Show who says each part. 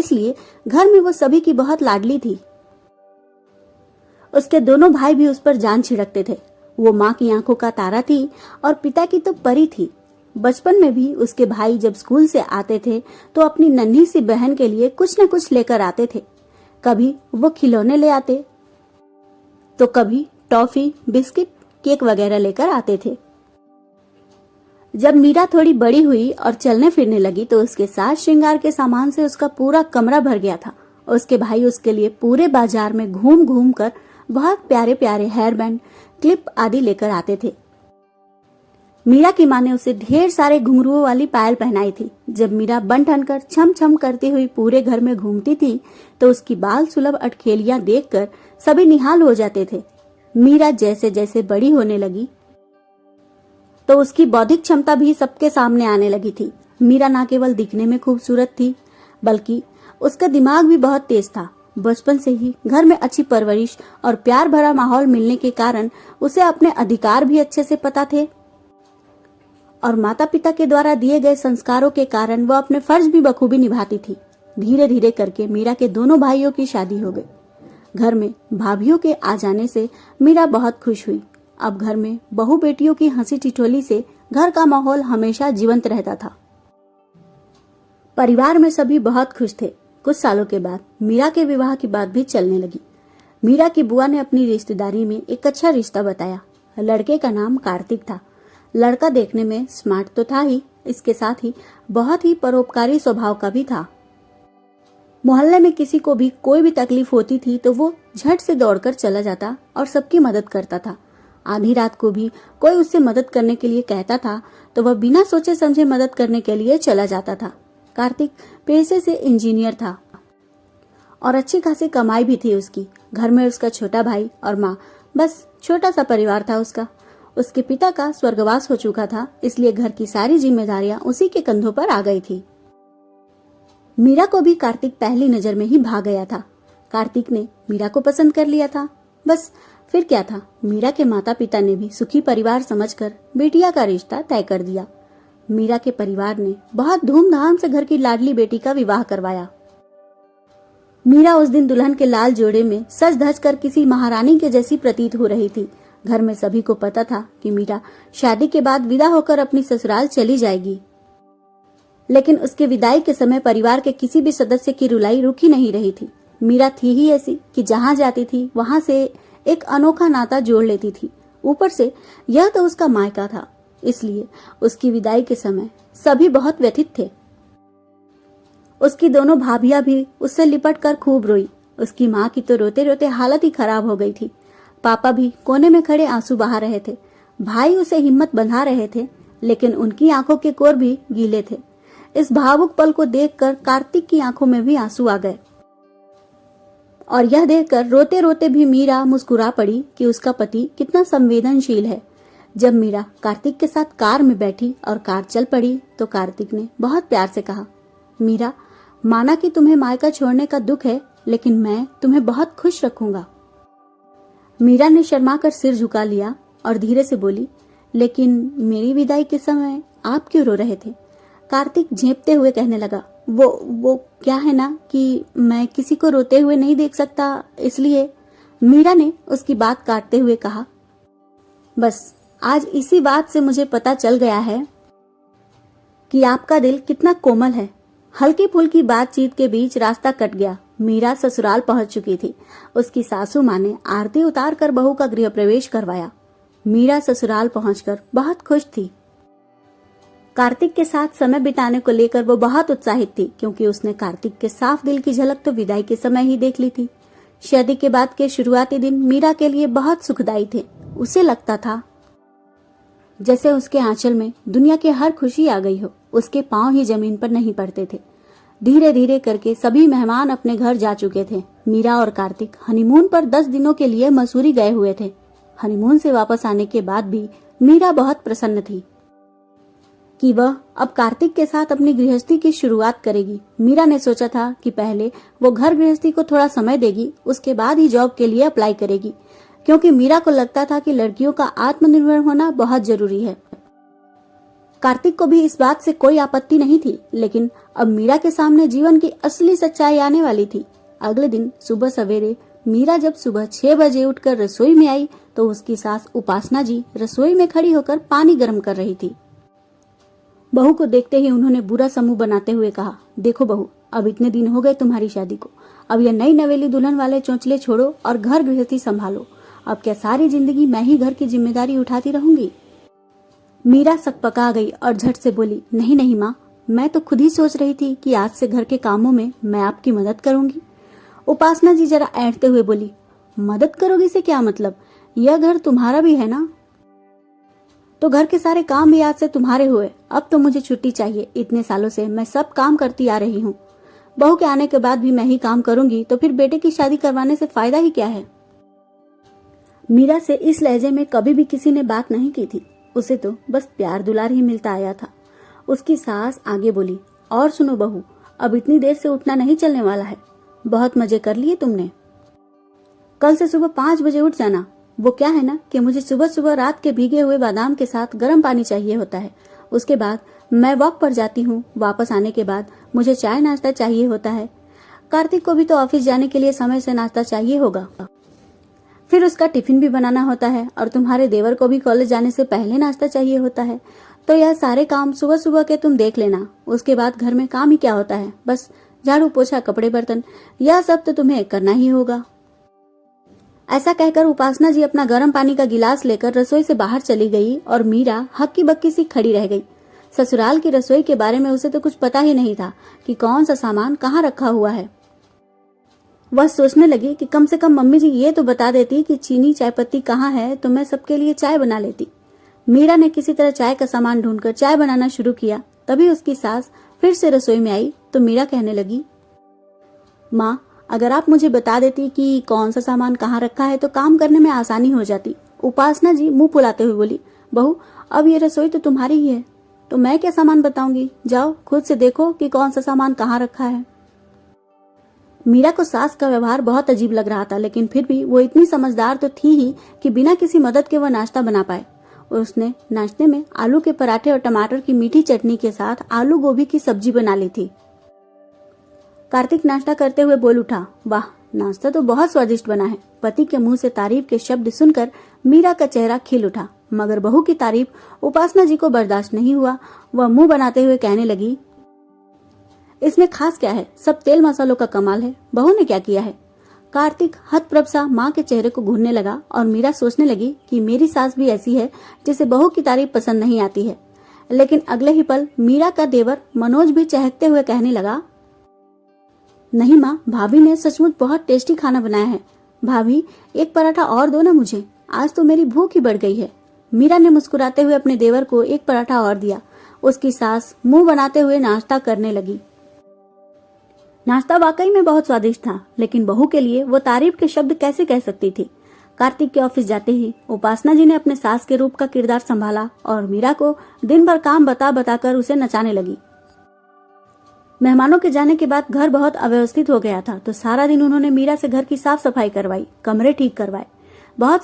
Speaker 1: इसलिए घर में वो सभी की बहुत लाडली थी। उसके दोनों भाई भी उस पर जान छिड़कते थे। वो माँ की आंखों का तारा थी और पिता की तो परी थी। बचपन में भी उसके भाई जब स्कूल से आते थे तो अपनी नन्ही सी बहन के लिए कुछ न कुछ लेकर आते थे। कभी वो खिलौने ले आते तो कभी टॉफी, बिस्किट, केक वगैरह लेकर आते थे। जब मीरा थोड़ी बड़ी हुई और चलने फिरने लगी तो उसके साज श्रृंगार के सामान से उसका पूरा कमरा भर गया था। उसके भाई उसके लिए पूरे बाजार में घूम घूम कर बहुत प्यारे प्यारे हेयर बैंड, क्लिप आदि लेकर आते थे। मीरा की माँ ने उसे ढेर सारे घुंघरुओं वाली पायल पहनाई थी। जब मीरा बन ठन कर छम छम करती हुई पूरे घर में घूमती थी तो उसकी बाल सुलभ अटखेलियां देखकर सभी निहाल हो जाते थे। मीरा जैसे जैसे बड़ी होने लगी तो उसकी बौद्धिक क्षमता भी सबके सामने आने लगी थी। मीरा न केवल दिखने में खूबसूरत थी बल्कि उसका दिमाग भी बहुत तेज था। बचपन से ही घर में अच्छी परवरिश और प्यार भरा माहौल मिलने के कारण उसे अपने अधिकार भी अच्छे से पता थे और माता पिता के द्वारा दिए गए संस्कारों के कारण वह अपने फर्ज भी बखूबी निभाती थी। धीरे धीरे करके मीरा के दोनों भाइयों की शादी हो गई। घर में भाभीियों के आ जाने से मीरा बहुत खुश हुई। अब घर में बहू बेटियों की हंसी ठिठोली से घर का माहौल हमेशा जीवंत रहता था। परिवार में सभी बहुत खुश थे। कुछ सालों के बाद मीरा के विवाह की बात भी चलने लगी। मीरा की बुआ ने अपनी रिश्तेदारी में एक अच्छा रिश्ता बताया। लड़के का नाम कार्तिक था। लड़का देखने में स्मार्ट तो था ही, इसके साथ ही बहुत ही परोपकारी स्वभाव का भी था। मोहल्ले में किसी को भी कोई भी तकलीफ होती थी तो वो झट से दौड़कर चला जाता और सबकी मदद करता था। आधी रात को भी कोई उससे मदद करने के लिए कहता था तो वह बिना सोचे समझे मदद करने के लिए चला जाता था। कार्तिक पेशे से इंजीनियर था और अच्छी खासी कमाई भी थी उसकी। घर में उसका छोटा भाई और माँ, बस छोटा सा परिवार था उसका। उसके पिता का स्वर्गवास हो चुका था, इसलिए घर की सारी जिम्मेदारियां उसी के कंधों पर आ गई थी। मीरा को भी कार्तिक पहली नजर में ही भा गया था। कार्तिक ने मीरा को पसंद कर लिया था। बस फिर क्या था, मीरा के माता पिता ने भी सुखी परिवार समझकर बेटिया का रिश्ता तय कर दिया। मीरा के परिवार ने बहुत धूमधाम से घर की लाडली बेटी का विवाह करवाया। मीरा उस दिन दुल्हन के लाल जोड़े में सज धज कर किसी महारानी के जैसी प्रतीत हो रही थी। घर में सभी को पता था कि मीरा शादी के बाद विदा होकर अपनी ससुराल चली जाएगी, लेकिन उसके विदाई के समय परिवार के किसी भी सदस्य की रुलाई रुकी नहीं रही थी। मीरा थी ही ऐसी कि जहां जाती थी वहां से एक अनोखा नाता जोड़ लेती थी। ऊपर से यह तो उसका मायका था, इसलिए उसकी विदाई के समय सभी बहुत व्यथित थे। उसकी दोनों भाभियां भी उससे लिपट कर खूब रोई। उसकी माँ की तो रोते रोते हालत ही खराब हो गई थी। पापा भी कोने में खड़े आंसू बहा रहे थे। भाई उसे हिम्मत बंधा रहे थे, लेकिन उनकी आंखों के कोर भी गीले थे। इस भावुक पल को देखकर कार्तिक की आंखों में भी आंसू आ गए और यह देखकर रोते रोते भी मीरा मुस्कुरा पड़ी कि उसका पति कितना संवेदनशील है। जब मीरा कार्तिक के साथ कार में बैठी और कार चल पड़ी तो कार्तिक ने बहुत प्यार से कहा, मीरा, माना कि तुम्हें मायका छोड़ने का दुख है, लेकिन मैं तुम्हें बहुत खुश रखूंगा। मीरा ने शर्मा कर सिर झुका लिया और धीरे से बोली, लेकिन मेरी विदाई के समय आप क्यों रो रहे थे? कार्तिक झेंपते हुए कहने लगा, वो क्या है ना कि मैं किसी को रोते हुए नहीं देख सकता, इसलिए। मीरा ने उसकी बात काटते हुए कहा, बस आज इसी बात से मुझे पता चल गया है कि आपका दिल कितना कोमल है। हल्की फुल्की बातचीत के बीच रास्ता कट गया। मीरा ससुराल पहुंच चुकी थी। उसकी सासू माँ ने आरती उतार कर बहू का गृह प्रवेश करवाया। मीरा ससुराल पहुंचकर बहुत खुश थी। कार्तिक के साथ समय बिताने को लेकर वो बहुत उत्साहित थी, क्योंकि उसने कार्तिक के साफ दिल की झलक तो विदाई के समय ही देख ली थी। शादी के बाद के शुरुआती दिन मीरा के लिए बहुत सुखदायी थे। उसे लगता था जैसे उसके आंचल में दुनिया की हर खुशी आ गई हो। उसके पांव ही जमीन पर नहीं पड़ते थे। धीरे धीरे करके सभी मेहमान अपने घर जा चुके थे। मीरा और कार्तिक हनीमून पर 10 दिनों के लिए मसूरी गए हुए थे। हनीमून से वापस आने के बाद भी मीरा बहुत प्रसन्न थी कि वह अब कार्तिक के साथ अपनी गृहस्थी की शुरुआत करेगी। मीरा ने सोचा था कि पहले वो घर गृहस्थी को थोड़ा समय देगी, उसके बाद ही जॉब के लिए अप्लाई करेगी, क्योंकि मीरा को लगता था कि लड़कियों का आत्मनिर्भर होना बहुत जरूरी है। कार्तिक को भी इस बात से कोई आपत्ति नहीं थी, लेकिन अब मीरा के सामने जीवन की असली सच्चाई आने वाली थी। अगले दिन सुबह सवेरे मीरा जब सुबह 6 बजे उठकर रसोई में आई तो उसकी सास उपासना जी रसोई में खड़ी होकर पानी गर्म कर रही थी। बहू को देखते ही उन्होंने बुरा समूह बनाते हुए कहा, देखो बहू, अब इतने दिन हो गए तुम्हारी शादी को, अब यह नई नवेली दुल्हन वाले चौंचले छोड़ो और घर गृहस्थी संभालो। अब क्या सारी जिंदगी मैं ही घर की जिम्मेदारी उठाती रहूंगी? मीरा सकपका गई और झट से बोली, नहीं नहीं माँ, मैं तो खुद ही सोच रही थी कि आज से घर के कामों में मैं आपकी मदद करूंगी। उपासना जी जरा ऐंठते हुए बोली, मदद करोगी से क्या मतलब? यह घर तुम्हारा भी है ना, तो घर के सारे काम भी आज से तुम्हारे हुए। अब तो मुझे छुट्टी चाहिए, इतने सालों से मैं सब काम करती आ रही हूँ। बहू के आने के बाद भी मैं ही काम करूंगी तो फिर बेटे की शादी करवाने से फायदा ही क्या है? मीरा से इस लहजे में कभी भी किसी ने बात नहीं की थी, उसे तो बस प्यार दुलार ही मिलता आया था। उसकी सास आगे बोली, और सुनो बहू, अब इतनी देर से उठना नहीं चलने वाला है। बहुत मजे कर लिए तुमने, कल से सुबह 5 बजे उठ जाना। वो क्या है ना कि मुझे सुबह सुबह रात के भीगे हुए बादाम के साथ गर्म पानी चाहिए होता है। उसके बाद मैं वॉक पर जाती हूँ, वापस आने के बाद मुझे चाय नाश्ता चाहिए होता है। कार्तिक को भी तो ऑफिस जाने के लिए समय से नाश्ता चाहिए होगा, फिर उसका टिफिन भी बनाना होता है, और तुम्हारे देवर को भी कॉलेज जाने से पहले नाश्ता चाहिए होता है। तो यह सारे काम सुबह सुबह के तुम देख लेना। उसके बाद घर में काम ही क्या होता है, बस झाड़ू पोछा कपड़े बर्तन, यह सब तो तुम्हें करना ही होगा। ऐसा कहकर उपासना जी अपना गर्म पानी का गिलास लेकर रसोई से बाहर चली गई और मीरा हक्की बक्की सी खड़ी रह गई। ससुराल की रसोई के बारे में उसे तो कुछ पता ही नहीं था कि कौन सा सामान कहाँ रखा हुआ है। वह सोचने लगी कि कम से कम मम्मी जी ये तो बता देती कि चीनी चाय पत्ती कहाँ है तो मैं सबके लिए चाय बना लेती। मीरा ने किसी तरह चाय का सामान ढूंढकर चाय बनाना शुरू किया। तभी उसकी सास फिर से रसोई में आई तो मीरा कहने लगी, माँ, अगर आप मुझे बता देती कि कौन सा सामान कहाँ रखा है तो काम करने में आसानी हो जाती। उपासना जी मुंह फुलाते हुए बोली, बहू, अब ये रसोई तो तुम्हारी ही है, तो मैं क्या सामान बताऊंगी? जाओ खुद से देखो कि कौन सा सामान कहाँ रखा है। मीरा को सास का व्यवहार बहुत अजीब लग रहा था, लेकिन फिर भी वो इतनी समझदार तो थी ही कि बिना किसी मदद के वह नाश्ता बना पाए। उसने नाश्ते में आलू के पराठे और टमाटर की मीठी चटनी के साथ आलू गोभी की सब्जी बना ली थी। कार्तिक नाश्ता करते हुए बोल उठा, वाह, नाश्ता तो बहुत स्वादिष्ट बना है। पति के मुंह से तारीफ के शब्द सुनकर मीरा का चेहरा खिल उठा, मगर बहू की तारीफ उपासना जी को बर्दाश्त नहीं हुआ। वह मुंह बनाते हुए कहने लगी, इसमें खास क्या है, सब तेल मसालों का कमाल है, बहू ने क्या किया है? कार्तिक हतप्रभ सा माँ के चेहरे को घूरने लगा और मीरा सोचने लगी कि मेरी सास भी ऐसी है जिसे बहू की तारीफ पसंद नहीं आती है। लेकिन अगले ही पल मीरा का देवर मनोज भी चहकते हुए कहने लगा, नहीं माँ, भाभी ने सचमुच बहुत टेस्टी खाना बनाया है। भाभी, एक पराठा और दो ना मुझे, आज तो मेरी भूख ही बढ़ गई है। मीरा ने मुस्कुराते हुए अपने देवर को एक पराठा और दिया। उसकी सास मुंह बनाते हुए नाश्ता करने लगी। नाश्ता वाकई में बहुत स्वादिष्ट था, लेकिन बहू के लिए वो तारीफ के शब्द कैसे कह सकती थी। कार्तिक के ऑफिस जाते ही उपासना जी ने अपने सास के रूप का किरदार संभाला और मीरा को दिन भर काम बता बताकर उसे नचाने लगी। मेहमानों के जाने के बाद घर बहुत अव्यवस्थित हो गया था, तो सारा दिन उन्होंने मीरा से घर की साफ सफाई करवाई, कमरे ठीक करवाए, बहुत